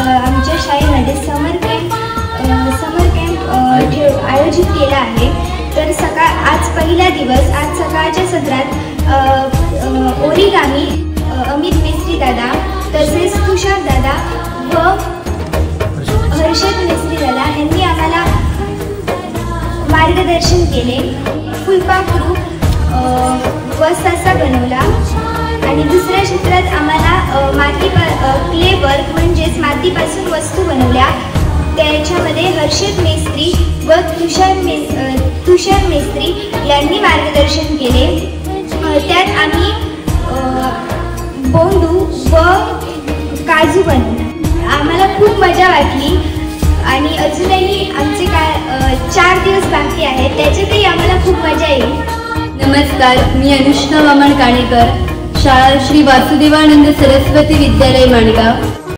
आमच्या शाळेमध्ये समर कॅम्प आयोजित केला आहे। तर आज पहिला दिवस, आज सकाळच्या सत्रात ओरिगामी अमित मेस्त्री दादा, तसेच तुषार दादा व हर्षद मेस्त्री दादा यांनी आम्हाला मार्गदर्शन केले। फुलपाखरू व ससा बनवला आणि दुसऱ्या क्षेत्रात आम्हाला क्ले वर्क म्हणजेच मातीपासून वस्तू बनवल्या। त्याच्यामध्ये हर्षद मेस्त्री व तुषार मेस्त्री यांनी मार्गदर्शन केले। त्यात आम्ही बोंडू व काजू बनवला। आम्हाला खूप मजा वाटली आणि अजूनही आमचे 4 दिवस बाकी आहेत, त्याच्यातही आम्हाला खूप मजा येईल। नमस्कार, मी अनुष्का वामन काणेकर, शाळा श्री वासुदेवानंद सरस्वती विद्यालय माणगाव।